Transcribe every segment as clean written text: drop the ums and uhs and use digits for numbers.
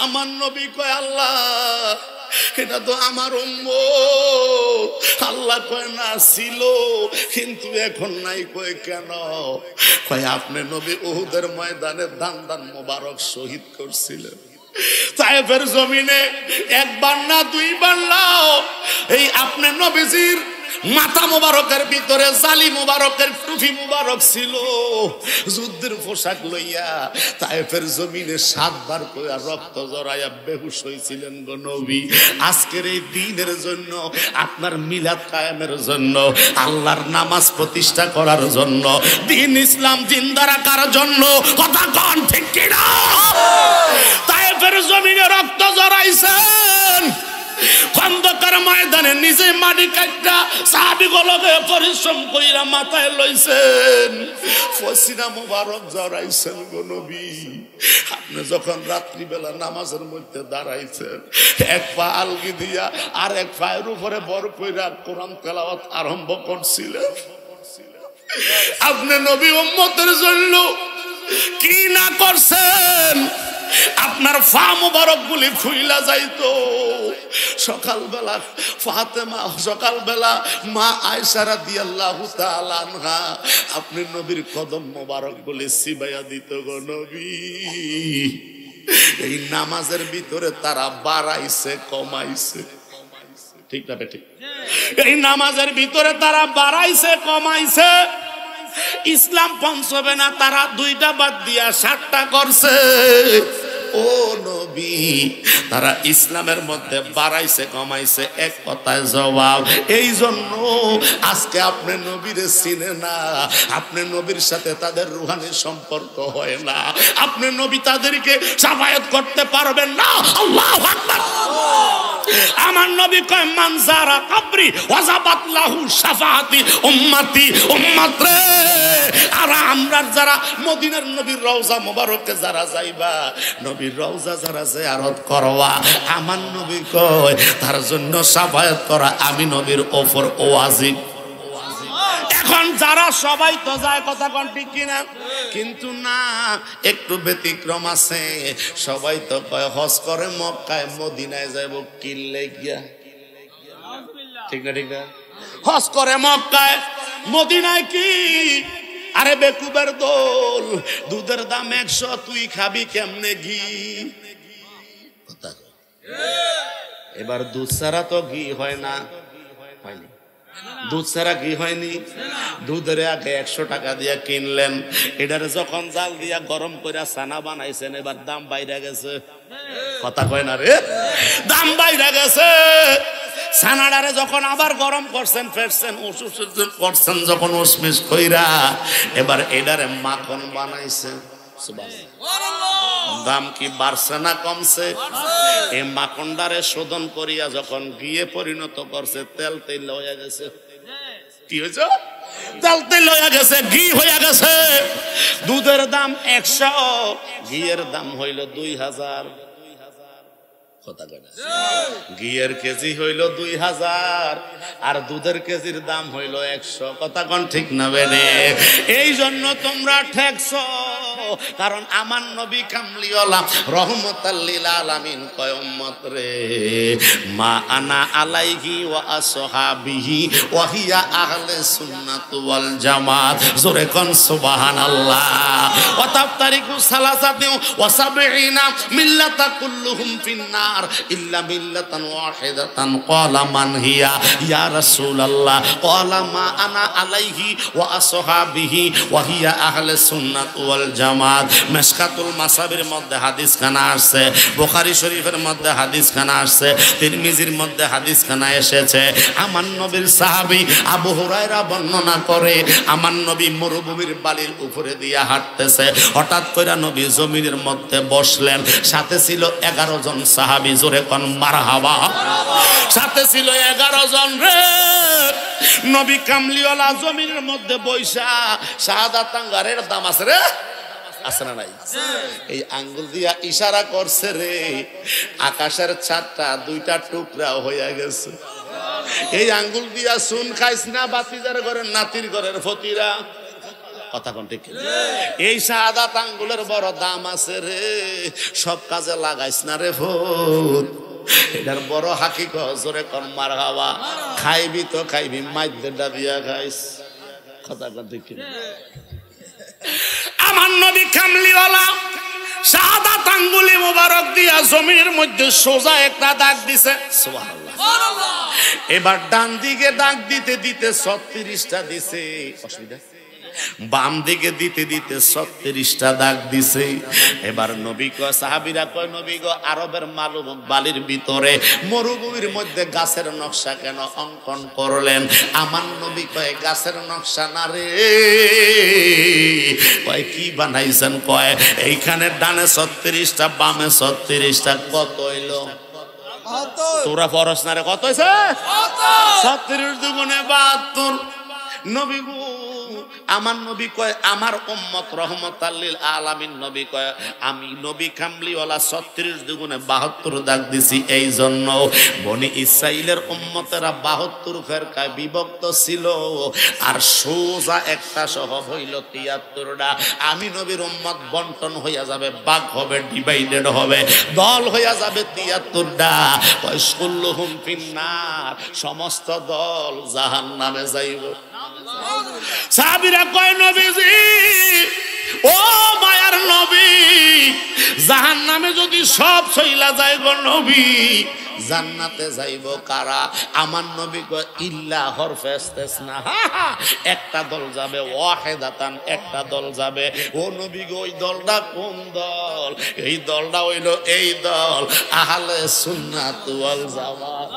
আমার নবী কয় আল্লাহ এটা তো আমার উম্মত। আল্লাহ কয় না ছিল কিন্তু এখন নাই। কয় কেন? কয় আপনি নবী উহুদের ময়দানে দান দান মোবারক শহীদ করছিলেন। তায়েফের জমিনে একবার না দুইবার না, এই আপনি নবীজির মাথা মুবারকের ভিতরে জালি মুবারকের টুপি মুবারক ছিল। যুদ্ধের পোশাক লইয়া তায়েফের জমিনে 7 বার কইয়া রক্ত জড়াইয়া বেহুশ হইছিলেন গো নবী। আজকের এই দিনের জন্য, আপনার মিলাদ কায়েমের জন্য, আল্লাহর নামাজ প্রতিষ্ঠা করার জন্য, দ্বীন ইসলাম জিন্দা রাখার জন্য, কথা কোন ঠিক কিনা? তায়েফের জমিনে রক্ত জড়াইছেন, খন্দকার ময়দানে নিজে মাটি কাটটা সাহাবীগুলোকে পরিশ্রম কইরা মাথায় লইছেন, পসিনা মুবারক জড়াইছেন গো নবী। আপনি যখন রাত্রিবেলা নামাজের মধ্যে দাঁড়াইছেন, এক পা আলগি দিয়া আর এক পায়ের উপরে বড় কইরা কোরআন তেলাওয়াত আরম্ভ করছিলেন। আপনি নবী উম্মতের জন্য কি না করছেন? আপনার ফা মুবারক গুলি খুইলা যাইতো। সকালবেলা ফাতেমা, সকালবেলা মা আয়েশা রাদিয়াল্লাহু তাআলা আনহা আপনি নবীর কদম মুবারক গুলি সিবাইয়া দিত গো নবী। এই নামাজের ভিতরে তারা বাড়াইছে কমাইছে, ঠিক না ঠিক? এই নামাজের ভিতরে তারা বাড়াইছে কমাইছে। ইসলাম পৌঁছবে না, তারা 2টা বাদ দিয়া 7টা করছে। ও নবী, তারা ইসলামের মধ্যে বাড়াইছে কমাইছে, এক কথায় জবাব। এই জন্য আজকে আপনি নবীরে চিনে না, আপনি নবীর সাথে তাদের রুহানি সম্পর্ক হয় না, আপনি নবী তাদেরকে শাফায়াত করতে পারবেন না। আল্লাহু আকবার। আমার নবী কয় মান যারা কবরি ওয়াজাবাত লাহু শাফাআতি উম্মতি। উম্মত রে, আর আমরা যারা মদিনার নবীর রওজা মোবারকে যারা যাইবা, নবীর রওজা যারা জিয়ারত করবা, আমার নবী কয় তার জন্য শাফায়াত করা আমি নবীর ওপর ওয়াজিব। এখন যারা সবাই তো যায়, কথা কোন ঠিক কিনা? কিন্তু না, একটু ব্যতিক্রম আছে। সবাই তো কয় হজ করে মক্কায় মদিনায় যাইব কিল্লে গিয়া, ঠিক না ঠিক না? হজ করে মক্কায় মদিনায় কি? আরে বেকুবের দোল, দুধের দাম 100, তুই খাবি কেমনে ঘি? এবার দুধ ছাড়া তো ঘি হয় না, হয়নি? দুধ ছাড়া ঘি হয়নি। দুধের আগে 100 টাকা দিয়া কিনলেন, এটারে যখন জাল দিয়া গরম করে ছানা বানাইছেন, এবার দাম বাইরে গেছে, কথা কয় না রে? দাম বাইরে গেছে। ছানাটারে যখন আবার গরম করছেন, ফেরছেন, করছেন যখন উসমিস কইরা, এবার এটারে মাখন বানাইছে। দাম কি বাড়ছে না কমছে? এই মাখনটারে শোধন করিয়া যখন ঘিয়ে পরিণত করছে, তেল তেল হয়ে গেছে। কি হয়েছে? তেল তেল হয়ে গেছে, ঘি হয়ে গেছে। দুধের দাম 100, ঘিয়ের দাম হইল 2000। ঘিয়ের কেজি হইল 2000 আর দুধের কেজির দাম হইল 100। কথা কোন ঠিক না বেনে? এই জন্য তোমরা ঠেকছো, কারণ আমার নবী কামলিওয়ালা রহমাতাল লিল আলামিন কয় উম্মত রে, মা আনা আলাইহি ওয়া আসহাবিহি ওয়া হিয়া আহলে সুন্নাত ওয়াল জামাত। জোরে কোন সুবহানাল্লাহ। ওয়া তাফতারিকু সালাসাতিন ওয়া সাবঈনা মিল্লাতা কুল্লুহুম ফিন্নার ইল্লা মিল্লাতান ওয়াহিদাতান। ক্বালা মান হিয়া ইয়া রাসূলুল্লাহ? ক্বালা মা আনা আলাইহি ওয়া আসহাবিহি ওয়া হিয়া আহলে সুন্নাত ওয়াল জামাত। মিশকাতুল মাসাবির মধ্যে হাদিস খানা আসছে, বুখারী শরীফের মধ্যে হাদিস খানা আসছে, তিরমিজির মধ্যে হাদিস খানা এসেছে। আমার নবীর সাহাবী আবু হুরায়রা বর্ণনা করে, আমার নবী মরুভূমির বালির উপরে দিয়া হাঁটতেছে, হঠাৎ করে নবী জমিনের মধ্যে বসলেন। সাথে ছিল 11 জন সাহাবী। জোরে কোন মারহাবা। সাথে ছিল 11 জন রে। নবী কামলিওয়ালা জমিনের মধ্যে বৈশা শাহাদাত আঙ্গারের দাম আছে রে, আছে না নাই? এই আঙ্গুল দিয়া ইশারা করছে রে, আকাশের চাঁদটা 2টা টুকরা হয়ে গেছে। এই আঙ্গুল দিয়া সুন খাইস না বাতিজার ঘরের নাতির ঘরের ফতিরা, কথা কোন ঠিক? এই শাহাদাত আঙ্গুলের বড় দাম আছে রে, সব কাজে লাগাইস না রে ভূত। এটার বড় হাকিকত জোরে কোন মারহাবা। খাইবি তো খাইবি, মাইদের ডাবিয়া খাইস। কথা কোন ঠিক? আমার নবী কামলিওয়ালা শাহাদাত আঙ্গুলি মোবারক দিয়া জমিনের মধ্যে সোজা একটা দাগ দিছে, সুবহানাল্লাহ। এবার ডান দিকে দাগ দিতে দিতে 36টা দিছে, অসুবিধা? বাম দিকে দিতে দিতে 36টা দাগ দিছে। এবার নবী কয়, সাহাবীরা কয়, নবী গো আরবের মালুম বালির ভিতরে মরুভূমির মধ্যে গাছের নকশা কেন অঙ্কন করলেন? আমার নবী কয়, গাছের নকশা না রে। কয় কি বানাইছেন? কয় এইখানে ডানে 36টা বামে 36টা, কত হইলো? তোরা ফরস না রে, কত হয়েছে? 36 দুগুণে 72। নবী গো আমার নবী কয়, আমার উম্মত রহমাতাল লিল আলামিন। নবী কয়, আমি নবী কামলিওয়ালা 36 দুগুণে 72 দাগ দিছি। এই জন্য বনি ইসরাইলের উম্মতেরা 72 ফেরকায় বিভক্ত ছিল, আর সোজা একটা সহ হইল 73টা। আমি নবীর উম্মত বন্টন হইয়া যাবে, ভাগ হবে, ডিভাইডেড হবে, দল হইয়া যাবে 73টা। কয় কুল্লুহুম ফিন্নার, সমস্ত দল জাহান্নামে যাইব। সাহাবীরা কয়, নবীজি ও মায়ার নবী, জাহান্নামে যদি সব চইলা যায় গো নবী, জান্নাতে যাইব কারা? আমার নবী কয়, ইল্লা হরফে ইসতিসনা, একটা দল যাবে, ওয়াহিদাতান, একটা দল যাবে। ও নবী গো ওই দলটা কোন দল? এই দলটা হইল এই দল, আহলে সুন্নাত ওয়াল জামাত।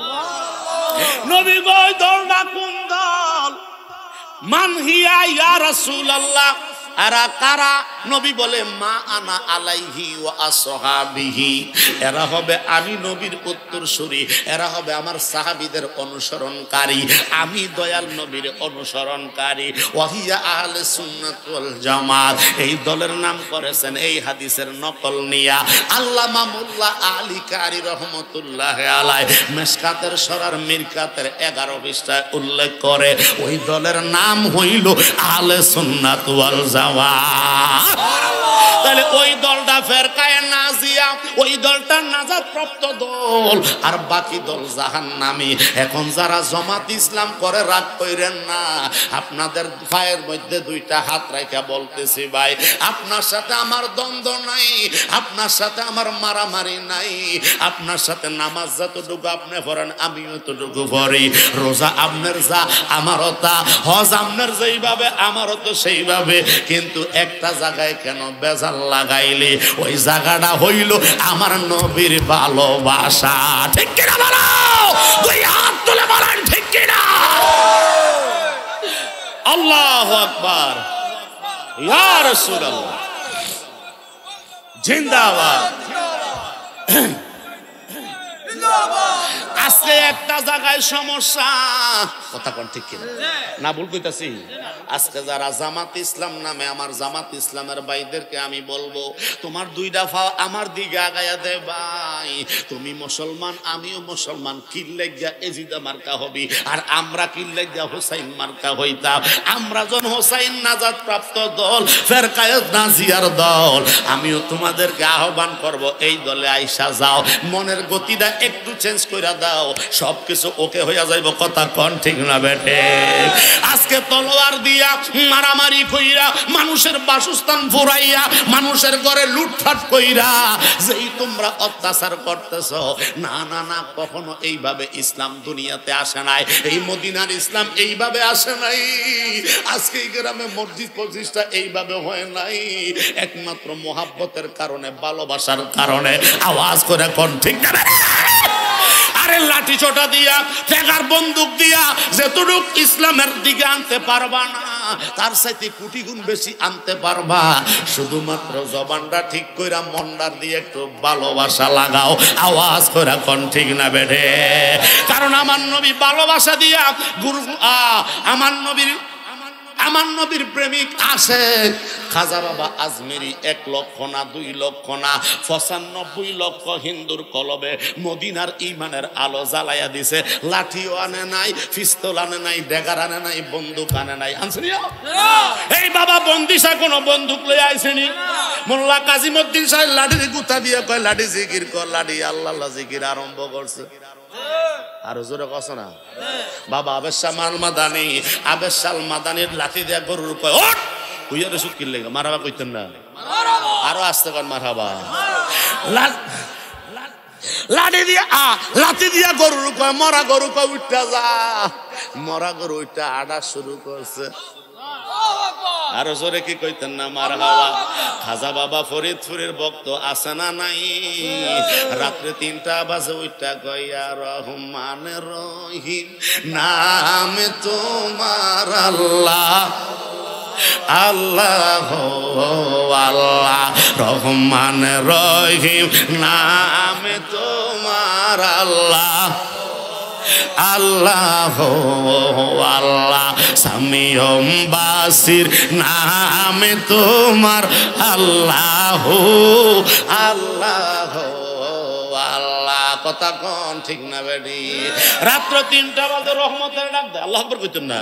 নবী গো ওই দলটা কোন দল? মান হিয়া ইয়া রাসূলুল্লাহ, এরা কারা? নবী বলে, মা আনা আলাইহি ওয়া আসহাবিহি, এরা হবে আমি নবীর উত্তরসূরি, এরা হবে আমার সাহাবীদের অনুসরণকারী, আমি দয়াল নবীর অনুসরণকারী। ওয়াহিয়া আহলে সুন্নাত ওয়াল জামাত, এই দলের নাম করেছেন এই হাদিসের নকল নিয়া আল্লামা মোল্লা আলী কারি রহমতুল্লাহ আলাইহি মিশকাতের সরার মিরকাতের 11 পৃষ্ঠায় উল্লেখ করে, ওই দলের নাম হইল আহলে সুন্নাত ওয়াল জামাত। তাহলে ওই দলটা ফেরকায়ে নাজিয়া, ওই দলটা নাজাত প্রাপ্ত দল, আর বাকি দল জাহান্নামী। এখন যারা জামাত ইসলাম করে রাগ কইরেন না, আপনাদের পায়ের মধ্যে 2টা হাত রাখা বলতেছি, ভাই আপনার সাথে আমার দ্বন্দ্ব নাই, আপনার সাথে আমার মারামারি নাই, আপনার সাথে নামাজ যতটুকু আপনি পড়েন আমিও ততটুকু পড়ি, রোজা আপনার যা আমারও তা, হজ আপনার যেইভাবে আমারও তো সেইভাবে। কিন্তু একটা জায়গায় কেন বেজাল লাগাইলে? ওই জায়গাটা হইল আমার নবীর ভালোবাসা। ঠিক কিনা বলো? 2 হাত তুলে বলেন ঠিক কিনা? আল্লাহু আকবার, ইয়া রাসূলুল্লাহ, জিন্দাবাদ। আজকে একটা জায়গায় সমস্যা, কথা কোন ঠিক কিনা? না ভুল কইতাছি? আজকে যারা জামাত ইসলাম নামে, আমার জামাত ইসলামের ভাইদেরকে আমি বলবো, তোমার 2টা পা আমার দিকে আগায়া দে ভাই। তুমি মুসলমান, আমিও মুসলমান, কি লাগিয়া এজিদা মার্কা হবি, আর আমরা কি লাগিয়া হোসাইন মার্কা হইতাম। আমরা জন হোসাইন নাজাত প্রাপ্ত দল, ফেরকায়ে নাজিয়ার দল। আমিও তোমাদেরকে আহ্বান করব, এই দলে আইসা যাও, মনের গতিটা একটু চেঞ্জ কইরা দাও, সবকিছু ওকে হইয়া যাইব। কথা কোন ঠিক না বেটে? আজকে তলোয়ার দিয়া মারামারি কইরা, মানুষের বাসস্থান ফুরাইয়া, মানুষের ঘরে লুটপাট কইরা যেই তোমরা অত্যাচার করতেছ, না না না, কখনো এইভাবে ইসলাম দুনিয়াতে আসে নাই। এই মদিনার ইসলাম এইভাবে আসে নাই। আজকে এই গ্রামে মসজিদ প্রতিষ্ঠা এইভাবে হয় নাই, একমাত্র মোহাব্বতের কারণে, ভালোবাসার কারণে। আওয়াজ করে কোন ঠিক না? আরে লাঠি ছোটা দিয়া, ঠেকার বন্দুক দিয়া যেটুক ইসলামের দিকে আনতে পারবা না, তার সাথে কোটি গুণ বেশি আনতে পারবা। শুধুমাত্র জবানটা ঠিক কইরা মনটার দিয়ে একটু ভালোবাসা লাগাও। আওয়াজ কইরা কোন ঠিক না বেঠে? কারণ আমার নবী ভালোবাসা দিয়া আমার নবীর আমার নবীর প্রেমিক আসে খাজা বাবা আজমেরি 1 লক্ষ না 2 লক্ষ না 95 লক্ষ হিন্দুর কলবে মদিনার ঈমানের আলো জ্বালায়া দিছে। লাঠিও আনে নাই, পিস্তল আনে নাই, ড্যাগার আনে নাই, বন্দুক আনে নাই। আনছেনি? এই বাবা বন্দিশা কোন বন্দুক লই আইছেনি? মোল্লা কাজীমউদ্দিন সাহেব লাঠির গুতা দিয়ে কয় লাঠি জিকির কর, লাঠি আল্লাহ আল্লাহ জিকির আরম্ভ করছে। আর জোরে কস না বাবা আবেশা মাল মাদানি, আবেশাল মাদানির লাঠি দিয়া গরুর কয় ওঠ হুইয়ারে শুকির লেগে মারহাবা কইতেন না, আরো আসতে কর মারহাবা। লাঠি দিয়া গরুর কয় মরা গরু কয় উঠা যা, মরা গরু উঠা আডা শুরু করছে। আরো জোরে কি কইতেন না মারহাবা। খাজা বাবা ফরিদপুরের ভক্ত আছে না নাই? রাত্রে 3টা বাজে উঠা কইয়া রহমান রহিম নাম তোমার আল্লাহ আল্লাহ আল্লাহ রহমান রহিম নাম তোমার আল্লাহ আল্লাহ আল্লাহ সামিয়ম বাসির নামে তোমার আল্লাহ আল্লাহ আল্লাহ। কথা কোন ঠিক না বেডি? রাত্র 3টা বাজে রহমতের ডাক দেয়, আল্লাহ আকবার কইতেন না?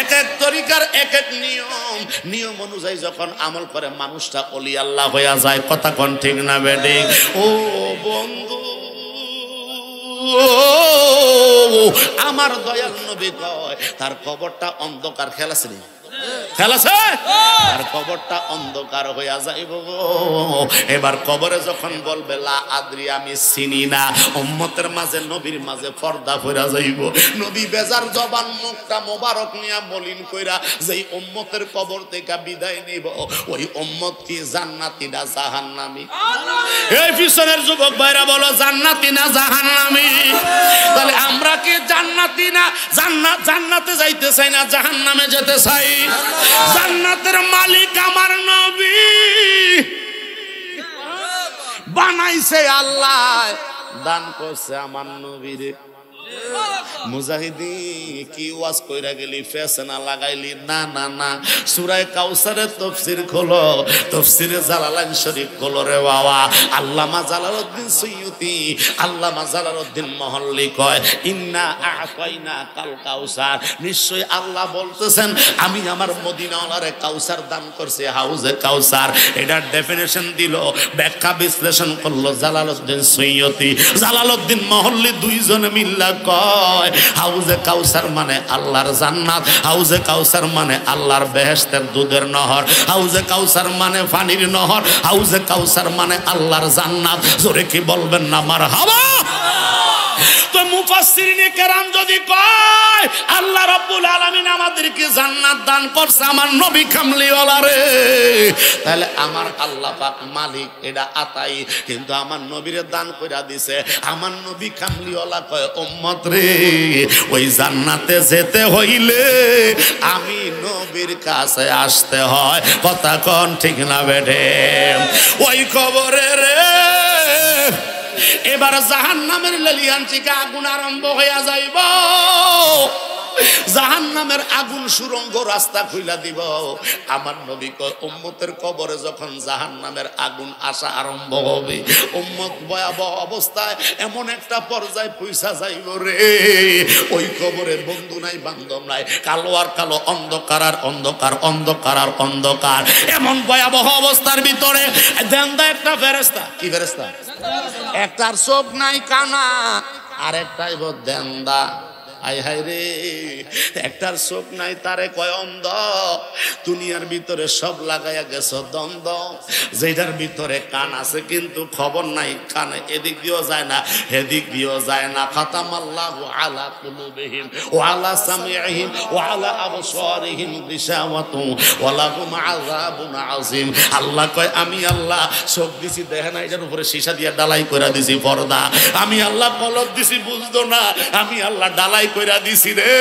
এক এক তরিকার এক এক নিয়ম, নিয়ম অনুযায়ী যখন আমল করে মানুষটা ওলি আল্লাহ হইয়া যায়। কথা কোন ঠিক না বেডি? ও বন্ধু আমার দয়াল নবী কয় তার কবরটা অন্ধকার। খেয়াল আছে নি? খেয়াল আছে? আর কবরটা অন্ধকার হইয়া যাইব। এবার কবরে যখন বলবে লা আদ্রি আমি চিনি না, উম্মতের মাঝে নবীর মাঝে পর্দা পড়া যাইব। নবী বেজার জবান মুখটা মোবারক নিয়া মলিন কইরা যেই উম্মতের কবর থেকে বিদায় নিব, ওই উম্মত কি জান্নাতি না জাহান্নামী? এই পিছনের যুবক ভাইরা বলো জান্নাতি না জাহান্নামী? তাহলে আমরা কি জান্নাতি না জান্নাতে যাইতে চাই না জাহান্নামে যেতে চাই? জান্নাতের মালিক আমার নবী, বানাইছে আল্লাহ, দান করছে আমার নবীরে। মুজাহিদি কি ওয়াজ কইরা গেলি, ফেসনা লাগাইলি? না না না, সূরা কাউসারের তাফসীর খোলো, তাফসীরে জালালাইন শরীফ খোলো রে বাবা। আল্লামা জালালউদ্দিন সৈয়দী, আল্লামা জালালউদ্দিন মহল্লি কয় ইন্না আ'তাইনা কাল কাউসার, নিশ্চয় আল্লাহ বলতেছেন আমি আমার মদিনাওয়ালারে কাউসার দান করছি, হাউজে কাউসার। এটার ডেফিনেশন দিল, ব্যাখ্যা বিশ্লেষণ করলো জালালউদ্দিন সৈয়দী, জালালউদ্দিন মহল্লি, দুইজনে মিল্লা কয় হাউজে কাউসার মানে আল্লাহর জান্নাত, হাউজে কাউসার মানে আল্লাহর বেহেশতের দুধের নহর, হাউজে কাউসার মানে পানির নহর, হাউজে কাউসার মানে আল্লাহর জান্নাত। জোরে কি বলবেন না মারহাবা? তো মুফাসসিরিনে কেরাম যদি কয় আল্লাহ রাব্বুল আলামিন আমাদেরকে জান্নাত দান করছে আমার নবী কামলিওয়ালা রে, তাহলে আমার আল্লাহ পাক মালিক এটা আতাই, কিন্তু আমার নবীরে দান কইরা দিছে। আমার নবী কামলিওয়ালা কয় উম্মত রে, ওই জান্নাতে যেতে হইলে আমি নবীর কাছে আসতে হয়। কথা কোন ঠিক না বেঠে? ওই কবরে রে এবার জাহান্নামের লেলিহান চিকা আগুন আরম্ভ হইয়া যাইব। জাহান্নামের আগুন সুরঙ্গ রাস্তা খুইলা দিব। আমার নবী কয় উম্মতের কবরে যখন জাহান্নামের আগুন আসা আরম্ভ হবে, উম্মত ভয়াবহ অবস্থায় এমন একটা পর্যায়ে পৌঁছা যাইব রে, ওই কবরে বন্ধু নাই বান্ধব নাই, কালো আর কালো, অন্ধকার আর অন্ধকার, অন্ধকার আর অন্ধকার। এমন ভয়াবহ অবস্থার ভিতরে দেন্দা একটা ফেরেশতা, কি ফেরেশতা? একটার চোখ নাই কানা, আর একটাই দেন্দা। হাই হাই রে, একটার চোখ নাই তারে কয় অন্ধ। দুনিয়ার ভিতরে সব লাগাইয়া গেছ দ্বন্দ্ব, যেটার ভিতরে কান আছে কিন্তু খবর নাই, কানে এদিক দিয়েও যায় না এদিক দিয়েও যায় না। খাতামাল্লাহু আলা কুলুবিহিম ওয়া আলা সামিইহিম ওয়া আলা আবসারিহিম গিশাওয়াতু ওয়া লাহুম আযাবুন আযীম। আল্লাহ কয় আমি আল্লাহ চোখ দিছি দেখে না, এটার উপরে সীসা দিয়ে ডালাই কইরা দিছি পর্দা। আমি আল্লাহ কলব দিছি বুঝতো না, আমি আল্লাহ ডালাই কইরা দিছি রে।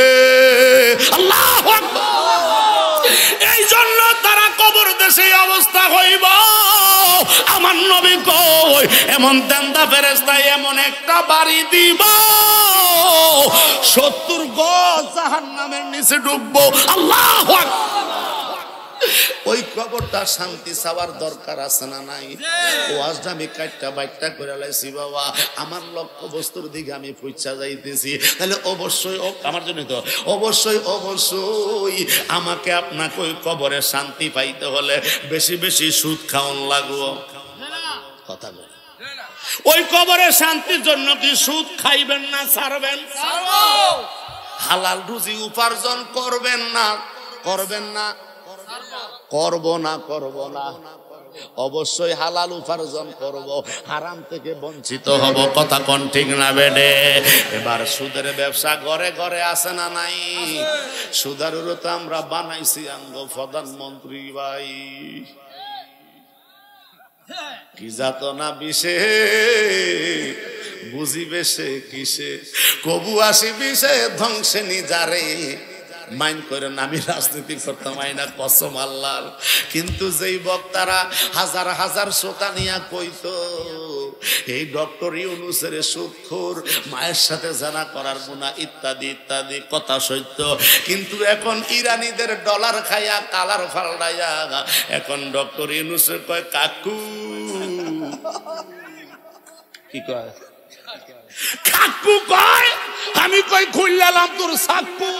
আল্লাহু আকবার। এই জন্য তারা কবর দেশে অবস্থা হইব। আমার নবী কই এমন দেন্দা ফেরেশতা এমন একটা বাড়ি দিব, 70 গজ জাহান্নামের নিচে ডুববো। আল্লাহু আকবার। ওই কবরটা শান্তি চাওয়ার দরকার আছে না নাই? ওয়াজটা আমি কাটটা বাইটটা করে লাইছি বাবা, আমার লক্ষ্য বস্তুর দিকে আমি পৌঁছা যাইতেছি। তাহলে অবশ্যই আমার জন্য তো অবশ্যই আমাকে আপনাকে ওই কবরে শান্তি পাইতে হলে বেশি বেশি সুদ খাওয়ান লাগবো। কথা বল, ওই কবরে শান্তির জন্য কি সুদ খাইবেন না ছাড়বেন? হালাল রুজি উপার্জন করবেন না করবেন না? করব না, অবশ্যই হালাল উপার্জন করব, হারাম থেকে বঞ্চিত হব। কথা কোন ঠিক না বেডে? এবার সুদের ব্যবসা ঘরে ঘরে আছে না নাই? সুদারুরও তো আমরা বানাইছি আঙ্গ প্রধানমন্ত্রী ভাই। কি যাত না বিষে বুঝিবে সে কিসে, কবু আসি বিষে ধ্বংসে নিজারে। মাইন্ড করেন, আমি রাজনীতি করতাম আইনা কসম আল্লাহর, কিন্তু যেই বক্তারা হাজার হাজার শ্রোতা নিয়া কইতো এই ডক্টর ইউনূসের সুদখোর, মায়ের সাথে জানা করার গুনাহ ইত্যাদি ইত্যাদি কথা সত্য, কিন্তু এখন ইরানিদের ডলার খাইয়া কালার ফালডাইয়া এখন ডক্টর ইউনূসের কয় কাকু, কি কয় কাকু কয়, আমি কই খুললাম তোর সাকু।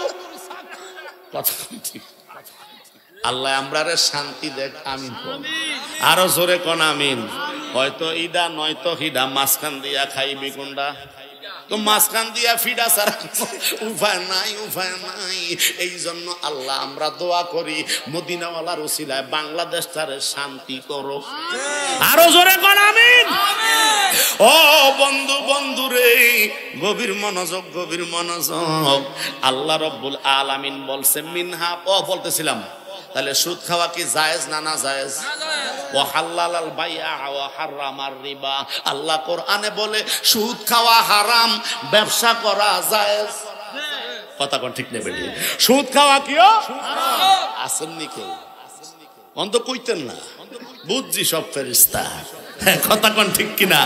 আল্লাহ আমরারে শান্তি দেখ, আমিন। আরো জোরে কোন আমিন। হয়তো ইডা নয়তো হিডা, মাঝখান দিয়া খাইবি কোনটা? তো মাঝখান দিয়া ফিডা ছাড়া উপায় নাই। এই জন্য আল্লাহ আমরা দোয়া করি মদিনাওয়ালার ওসিলায় বাংলাদেশটারে শান্তি করো। আরো জোরে কোন আমিন। ও বন্ধু রে, গভীর মনোযোগ। আল্লাহ রাব্বুল আলামিন বলছে মিনহা, বলতেছিলাম তাহলে সুদ খাওয়া কি জায়েজ না না জায়েজ? ওয়া হালালাল বাইআ ওয়া হারামার রিবা। আল্লাহ কোরআনে বলে সুদ খাওয়া হারাম, ব্যবসা করা জায়েজ। কথা কোন ঠিক নেবে? সুদ খাওয়া কিও হারাম। আসেননি কেউ অন্ত কইতেন না, বুঝছি সব ফেরেশতা। কথা কোন ঠিক কিনা?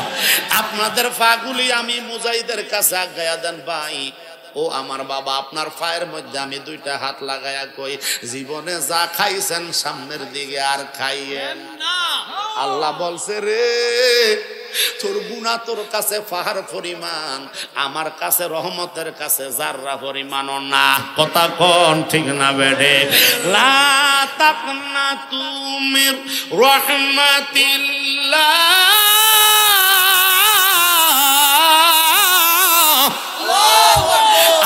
আপনাদের ফাগুলি আমি মুজাহিদের কাছে আগায়া দেন ভাই। ও আমার বাবা, আপনার পায়ের মধ্যে আমি দুইটা হাত লাগায়া কই, জীবনে যা খাইছেন সামনের দিকে আর খাইয়েন না। আল্লাহ বলছে রে, তোর গুনাহ তোর কাছে পাহাড় পরিমাণ, আমার কাছে রহমতের কাছে জাররা পরিমাণও না। কথা কোন ঠিক না বেডে? লা তাকনাতু মির রাহমাতিল্লাহ।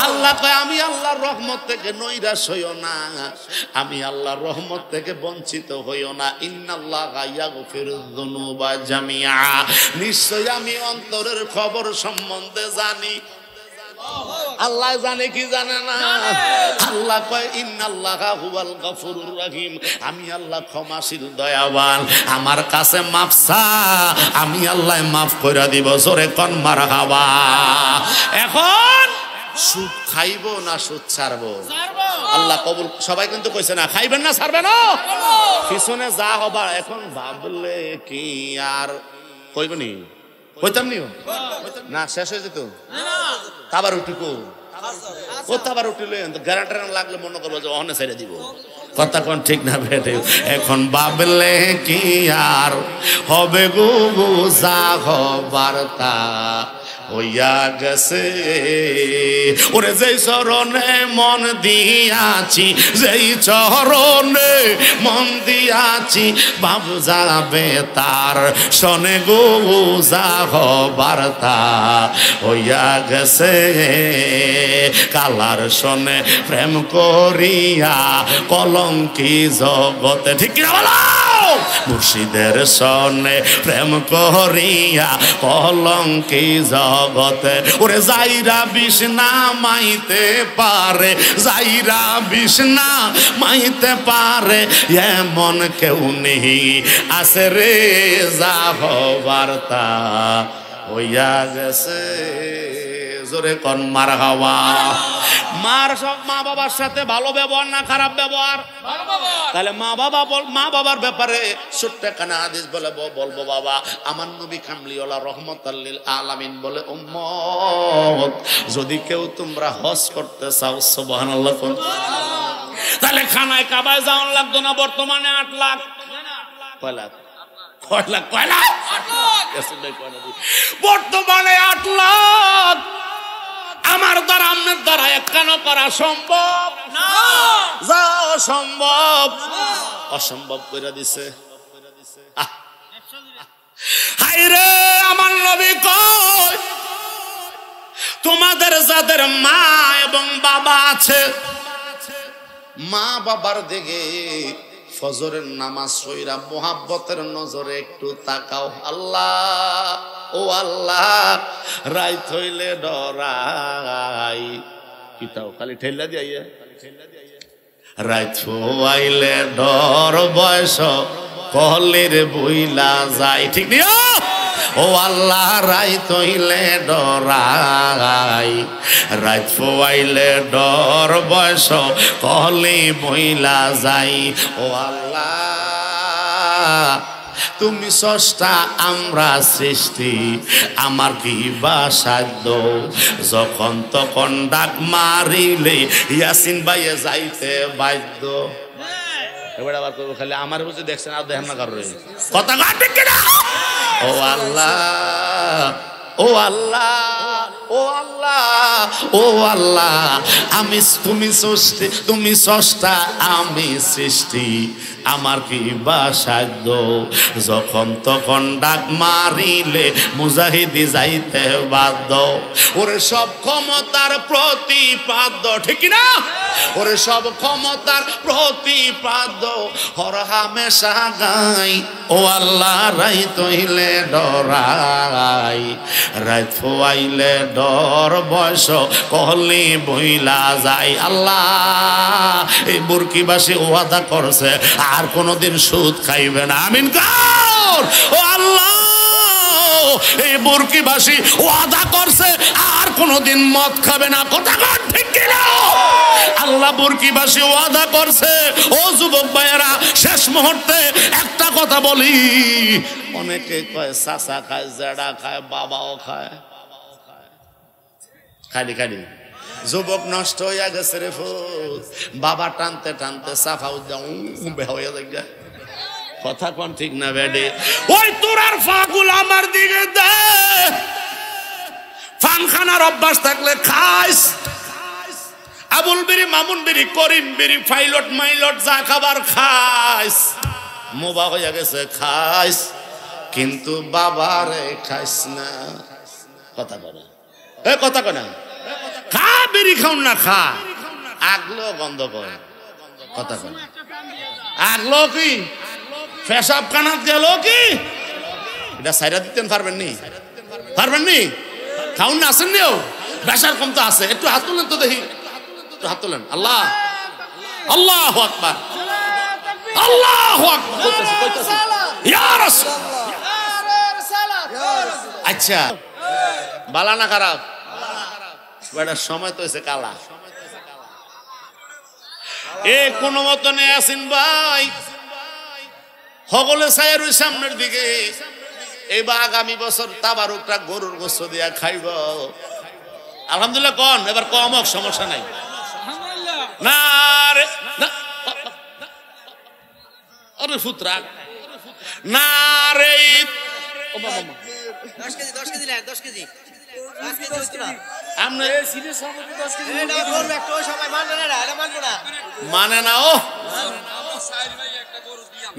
আল্লাহ কয় আমি আল্লাহর রহমত থেকে নৈরাশ হইও না, আমি আল্লাহর রহমত থেকে বঞ্চিত হইও না। ইন্নাল্লাহা ইয়াগফিরুয যুনুবা জামিআ। নিশ্চয় আমি অন্তরের খবর সম্বন্ধে জানি। আল্লাহ জানে কি জানে না? আল্লাহ কয় ইন্নাল্লাহা হুয়াল গফুরুর রহিম। আমি আল্লাহ ক্ষমাশীল দয়াবান, আমার কাছে মাফ চা, আমি আল্লাহ মাফ করে দিব। জোরে কোন মারহাবা। এখন সুদ খাইবো না সুদ ছাড়বো? আল্লাহ কবুল। সবাই কিন্তু কইছে না খাইবেন না ছাড়বেন না, পিছনে যা হবার এখন ভাবলে কি আর কইবনি? কইতাম নিও না, শেষ হয়ে যেত। তাবার উঠিকো ও তাবার উঠিলে গ্যারান্টার লাগলে মনে করবো যে অহনে ছেড়ে দিব। কথা কোন ঠিক না বেটে? এখন ভাবলে কি আর হবে গো, যা হবার তা হইয়া গেছে। ওরে যেই চরণে মন দিয়াছি, যেই চরণে মন দিয়াছি, বাবু যাবে তার শোনে গো, যা হবার তা হইয়া গেছে। কালার শোনে প্রেম করিয়া কলঙ্কি জগতে, ঠিক কিনা বলো? মুর্শিদের শোনে প্রেম করিয়া কলঙ্কি জগতে। ওরে যাইরা বিষ্ণা মাইতে পারে, যাইরা বিষ্ণা মাইতে পারে, এমন কেউ নেই আছে রে, যা হবার তা হইয়া গেছে। জোরে কোন মারহাবা। মার সব মা বাবার সাথে ভালো ব্যবহার না খারাপ ব্যবহার? তাহলে মা বাবার ব্যাপারে ছোট্ট একখানা হাদিস বলে বলবো বাবা, আমার নবী কামলিওয়ালা রহমাতাল লিল আলামিন বলে, উম্মত যদি কেউ তোমরা হজ করতে চাও, সুবহানাল্লাহ, তাহলে খানায় কাবায় যাওয়ার লাগতো না, বর্তমানে 8 লাখ। কয় লাখ? কয় লাখ? কয় লাখ? বর্তমানে 8 লাখ। আমার দ্বারা আপনার দ্বারা একখানো করা সম্ভব না, যা অসম্ভব অসম্ভব করে দিছে। হায়রে আমার নবী কয়, তোমাদের যাদের মা এবং বাবা আছে, মা বাবার দিকে ফজরের নামাজ পড়া মোহাব্বতের নজরে একটু তাকাও। আল্লাহ, ও আল্লাহ, রাইত হইলে ডরাই, কিতাও খালি ঠেলা দিয়ে রাইত হইলে ডর, বয়স কলের বইলা যায়, ঠিক নিও। ও আল্লাহ, রাইত হইলে ডরাই, রাইত হইলে ডর, বয়স কলে বইলা যাই। ও আল্লাহ, তুমি স্রষ্টা, আমরা সৃষ্টি, আমার কি বা সাধ্য, যখন তখন ডাক মারিলে ইয়াসিন ভাইয়ে যাইতে বাধ্য। এবার আবার করবো খালি আমার বুঝে দেখছেন, আর দেখেন না কারো কথা ঠিক কিনা? ও আল্লাহ, ও আল্লাহ, ও আল্লাহ, ও আল্লাহ, আমি তুমি সৃষ্টি, তুমি স্রষ্টা, আমি সৃষ্টি, আমার কি বা সাধ্য, যখন তখন ডাক মারিলে মুজাহিদি যাইতে বাধ্য। ওরে সব ক্ষমতার প্রতিপাদ্য, ঠিক না? ওরে সব ক্ষমতার প্রতিপাদ্য, হর হামেশা গাই। ও আল্লাহ, রাইত হইলে ডরাই, রাইত হইলে ডর, বয়স কহলি বইলা যায়। আল্লাহ, এই বুরকিবাসী ওয়াদা করছে আর কোনদিন সুদ খাইবে না। আমিন কর। ও আল্লাহ, এই বুরকিবাসী ওয়াদা করছে আর কোনদিন মদ খাবে না। কথা কর ঠিক কিনা? আল্লাহ বুরকিবাসী ওয়াদা করছে। ও যুবক ভাইয়েরা, শেষ মুহূর্তে একটা কথা বলি, অনেকে কয় চাচা খায়, জেডা খায়, বাবাও খায়, খালি খালি যুবক নষ্ট হইয়া গেছে রে ফুল। বাবা টানতে টানতে সাফা হইয়া যায়। কথা কোন ঠিক না বেডে? ওই তোরার ফাগুল আমার দিকে দে, ফানখানার অভ্যাস থাকলে খাইস, আবুল বিড়ি, মামুন বিড়ি, করিম বিড়ি, পাইলট মাইলট যা খাবার খাইস, মোবা হইয়া গেছে খাইস, কিন্তু বাবারে খাইস না। কথা কনা, এ কথা কনা, খা বিড়ি খাউন না, খা আগলো বন্ধ কর। কথা কনা, আগলো কি পেশাব কানাত গেল কি, এটা সাইরা দিতেন পারবেন নি? পারবেন নি? খাউন না আসেন নিও, বেশার কম তো আছে। একটু হাত তুলেন তো দেখি, একটু হাত তুলেন। আল্লাহ, আল্লাহু আকবার, আল্লাহু আকবার। ইয়া রাসূল। আচ্ছা, বালা না খারাপ? বেটার সময় তো হয়েছে কালা। এ কোনো মতনে আসেন ভাই, সকলে চাই ওই সামনের দিকে। এবার আগামী বছর তাবারুকটা গরুর গোশত দিয়া খাইব। আলহামদুলিল্লাহ কোন, এবার কম হোক, সমস্যা নাই। না রে না, আরে ফুতরা না রে, ও বাবা 10 কেজি 10 কেজি না, 10 কেজি 5 কেজি হচ্ছে না। আমরা এই সিরিয়াস সম্পর্কে 10 কেজি না করব, একটা ওই সময় মানে না, এটা মানবো না, মানে না। ও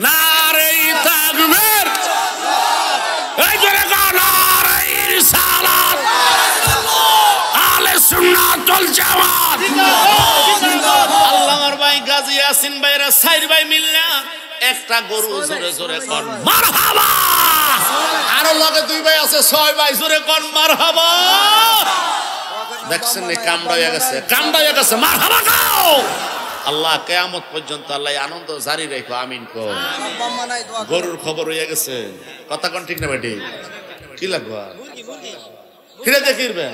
নারে তাকবীর, এই জোরে গাও নারে রিসালাত, আলে সুন্নাত ওয়াল জামাত। আল্লাহর ভাই গাজী ইয়াসিন ভাইরা 4 ভাই মিলনা একটা গরু জোরে জোরে কোন মারহাবা। আরো লগে 2 ভাই আছে, 6 ভাই, জোরে কোন মারহাবা। দেখছেন এই কামড়া হয়ে গেছে, কামড়া হয়ে গেছে, মারহাবা গাও। আল্লাহ কিয়ামত পর্যন্ত আল্লাহ আনন্দ জারি রাখো, আমিন কো। গরুর খবর হয়ে গেছে, কথা কোন ঠিক না বেটি? কি লাগবে ফিরে দেখিরবেন।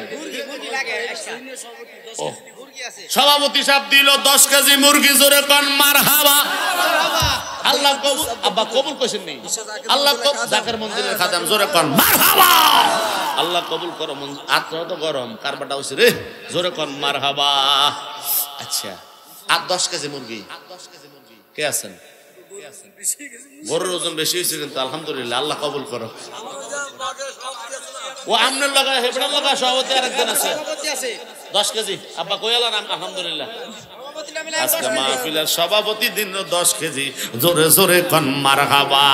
সভাপতি সাহেব দিল 10 কেজি মুরগি, জোরে কোন মারহাবা। আল্লাহ কবুল, আব্বা কবুল কইছেন নি? আল্লাহ জাকের মন্দিরের খাদেম, জোরে কোন মারহাবা। আল্লাহ কবুল করো, আত্মা তো গরম, কারবাটা হইছে রে, জোরে কোন মারহাবা। আচ্ছা, আর 10 কেজি মুরগি। কে আছেন? গরুর ওজন বেশি হয়েছে কিন্তু আলহামদুলিল্লাহ, আল্লাহ কবুল করো। ও আমনের লাগা হেবড়ার লাগা সভাপতি আরেকজন আছে 10 কেজি। আব্বা কইলা নাম আলহামদুলিল্লাহ। আজকে মাহফিলের সভাপতি দিন 10 কেজি। জোরে জোরে কোন মারহাবা।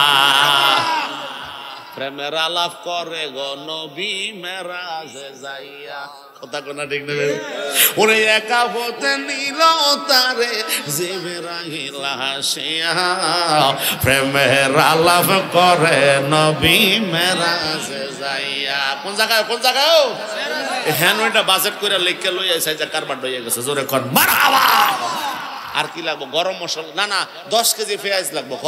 প্রেমের আলাপ করে গো নবী মেরাজে যাইয়া। কথা কোনা ঠিক না? ওরে একা হতে নিল তারে জিবরাইল আসিয়া। প্রেমের আলাপ করে নবী মেরাজে যাইয়া। কোন জায়গায়? কোন জায়গায়? হ্যাঁ ওইটা বাজেট করে লিখে লই আইছে যে কারবার হয়ে গেছে। জোরে কোন মারহাবা। আর কি লাগবো? গরম মশলা? না না 10 কেজি পেঁয়াজ লাগবো। খ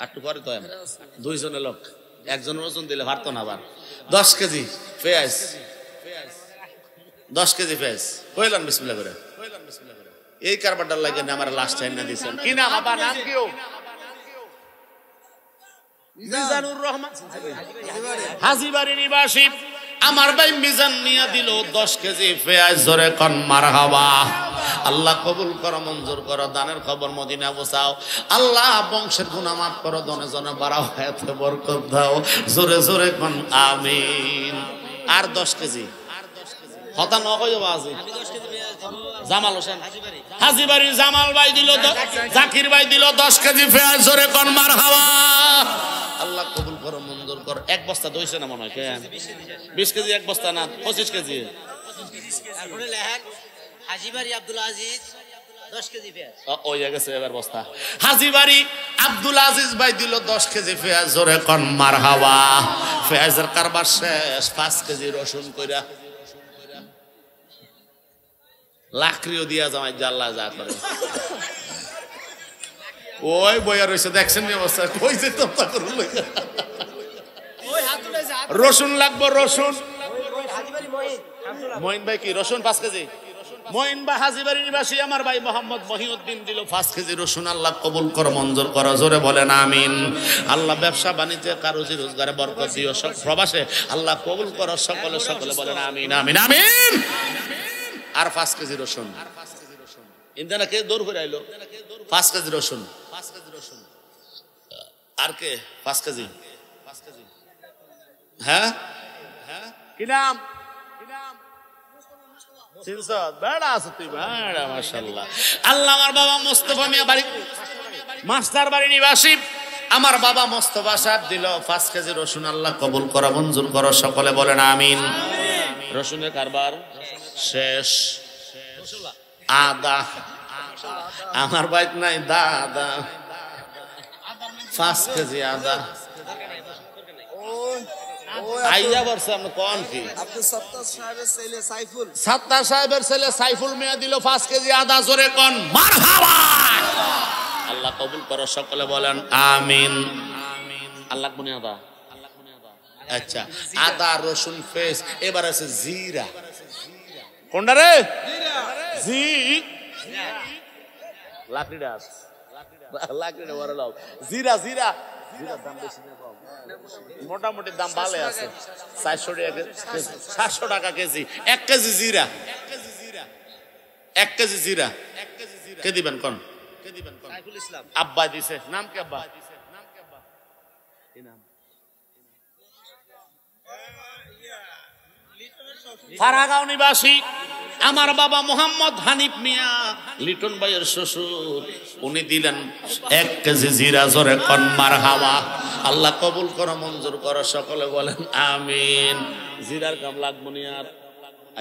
একটু পরে তো দুইজনের লোক, একজনের ওজন দিলে পারতো না। আবার 10 কেজি পেঁয়াজ, 10 কেজি পেঁয়াজ কইলাম বিসমিল্লাহ করে। এই কারবারটার লাগে না আমার লাস্ট টাইম না দিছেন। কি নাম? আবার নাম কি? মিজানুর রহমান, হাজীবাড়ি নিবাসী আমার ভাই মিজান নিয়া দিল 10 কেজি পেঁয়াজ। জোরে কোন মারহাবা। আল্লাহ কবুল করো, মঞ্জুর করো। দানের খবর মদিনা পৌঁছাও। আল্লাহ বংশের গুনাহ মাফ করো, দনে জনে বাড়াও, হায়াতে বরকত দাও। জোরে জোরে কোন আমিন। আর 10 কেজি হতা ন কই বাজি। জামাল হোসেন হাজীবাড়ি জামাল ভাই দিল, জাকির ভাই দিল 10 কেজি পেঁয়াজ। জোরে কোন মারহাবা। আল্লাহ কবুল করো, মঞ্জুর করো। এক বস্তা দইছে না মনে হয়? কেন 20 কেজি এক বস্তা না 25 কেজি? তারপরে লেখেন হাজীবাড়ি আব্দুল আজিজ 10 কেজি পেঁয়াজ। ওই গেছে এবার বস্তা। হাজীবাড়ি আব্দুল আজিজ ভাই দিল 10 কেজি পেঁয়াজ। জোরে কোন মারহাবা। পেঁয়াজের কারবার শেষ। 5 কেজি রসুন কইরা লাকড়িও দিয়া জামাই জাল্লা যা করে। ওই বইয়া রইছে দেখছেন নি অবস্থা? কই যে তোমরা করু লই রসুন লাগবো। রসুন মঈন ভাই কি রসুন 5 কেজি? মঈন ভাই হাজীবাড়ি নিবাসী আমার ভাই মোহাম্মদ মহিউদ্দিন দিল 5 কেজি রসুন। আল্লাহ কবুল করো, মঞ্জুর করো। জোরে বলেন আমিন। আল্লাহ ব্যবসা বাণিজ্যে কারুজি রোজগারে বরকত দিও। সব প্রবাসে আল্লাহ কবুল করো। সকলে সকলে বলেন আমিন আমিন আমিন। আর 5 কেজি রসুন। ইন্দানা কে দৌড় করে আইলো? 5 কেজি রসুন। আর কে 5 কেজি? হ্যাঁ কি নাম? বেড়া আছে তুই বেড়া মাশাআল্লাহ। আল্লাহ আমার বাবা মোস্তফা মিয়া বাড়ি মাস্টার বাড়ি নিবাসী আমার বাবা মোস্তফা সাহেব দিল 5 কেজি রসুন। আল্লাহ কবুল করো, মঞ্জুর করো। সকলে বলেন আমিন। রসুনের কারবার শেষ। আদা আমার বাইক নাই দাদা 5 কেজি আদা। আইয়া বলছে আপনি কোন কি? সত্তার সাহেবের ছেলে সাইফুল মিয়া দিল 5 কেজি আদা। জোরে কোন মারহাবা। আল্লাহ কবুল করো, সকলে বলেন আমিন। আল্লাহ গুনি আদা। আচ্ছা আদা রসুন পেস্ট। এবার আছে জিরা। কোনটা রে? জি লাকড়িটা আছে, লাকড়িটা বড় লাও। জিরা জিরা জিরার দাম বেশি না কম? মোটামুটি দাম ভালো আছে। 700 টাকা কেজি। 1 কেজি জিরা। 1 কেজি জিরা কে দিবেন কোন? সাইফুল ইসলাম আব্বা দিছে। নাম কি আব্বা? কি নাম? ফারাগাঁও নিবাসী আমার বাবা মোহাম্মদ হানিফ মিয়া লিটন ভাইয়ের শ্বশুর। উনি দিলেন 1 কেজি জিরা। জোরে কোন মারহাবা। আল্লাহ কবুল করো, মঞ্জুর করো। সকলে বলেন আমিন। জিরার কাম লাগবো নি আর?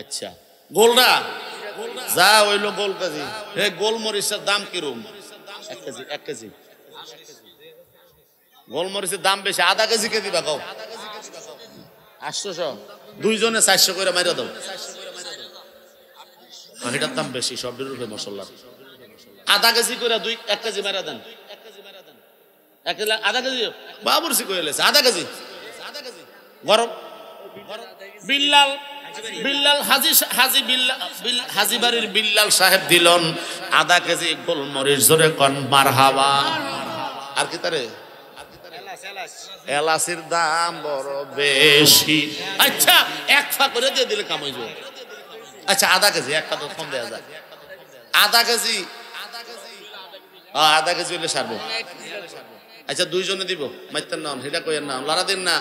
আচ্ছা গোলরা যা হইলো গোল কেজি। এই গোলমরিচের দাম কিরম? 1 কেজি 1 কেজি গোলমরিচের দাম বেশি। আধা কেজি কে দিবা কও? 800। দুইজনে 400 করে মাইরা দাও। এটার দাম বেশি সবের রূপে মশলা। আধা কেজি করে 1 কেজি মাইরা দেন। 1 কেজি বাবুরসি কইলে আধা কেজি গরম। বিল্লাল বিল্লাল হাজীবাড়ির বিল্লাল সাহেব দিলন 1/2 কেজি গোলমরিচ। জোরে কোন মারহাবা। আর কি তারে? এলাচির দাম বড় বেশি। আচ্ছা 1 ফা করে দিয়ে দিলে কাম হয়ে যাবে। আচ্ছা 1/2 কেজি, 1 টা তো কম দেয়া যায়। আধা কেজি আধা কেজি হইলে সারবো। আচ্ছা দুইজনে দিব, মাইতেন না সেটা কইেন না, লড়া দিন না,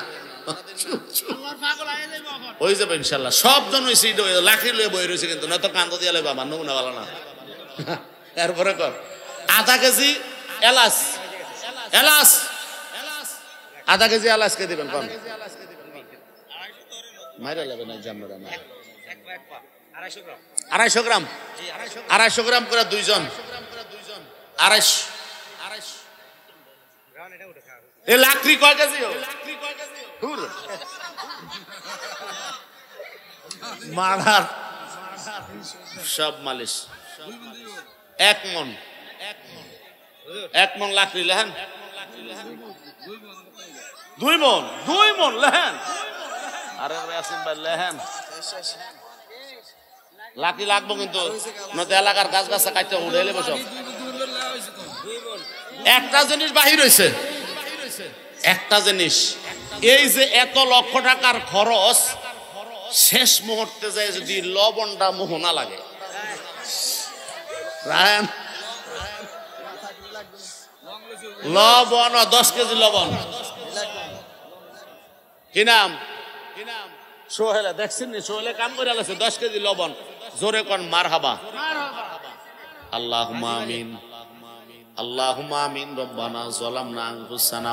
হয়ে যাবে ইনশাল্লাহ। সব জন হয়েছে, লাঠি লয়ে বই রয়েছে কিন্তু, নয়তো কান্দ দিয়া লইবা, আমার নমুনা ভালো না। এরপরে কর আধা কেজি এলাচ, এলাচ আধা কেজি এলাচ কে দিবেন কন? মাইরা লাগবে না জামরা না। 250 গ্রাম, 250 গ্রাম করে দুইজন, 250। এ লাকড়ি কয় কেজি? মারার সব মালিশ 1 মন, 1 মন লাকড়ি লেহেন, 2 মন, 2 মন লেহেন। আরে আসিম ভাই লেহেন, লাকড়ি লাগবো কিন্তু, নয়তো এলাকার গাছ গাছা কাটতে উড়াইলে বসো। একটা জিনিস বাহির হয়েছে, একটা জিনিস, এই যে এত লক্ষ টাকার খরচ, শেষ মুহূর্তে যায় যদি লবণটা মোহনা লাগে, লবণ 10 কেজি লবণ, কি নাম? সোহেলে দেখছেন নি? সোহেলে কাম করে আলাছে 10 কেজি লবণ। জোরে কোন মারহাবা। আল্লাহুম্মা আমিন, আল্লাহুম্মা আমিন। রব্বানা যালামনা আনফুসানা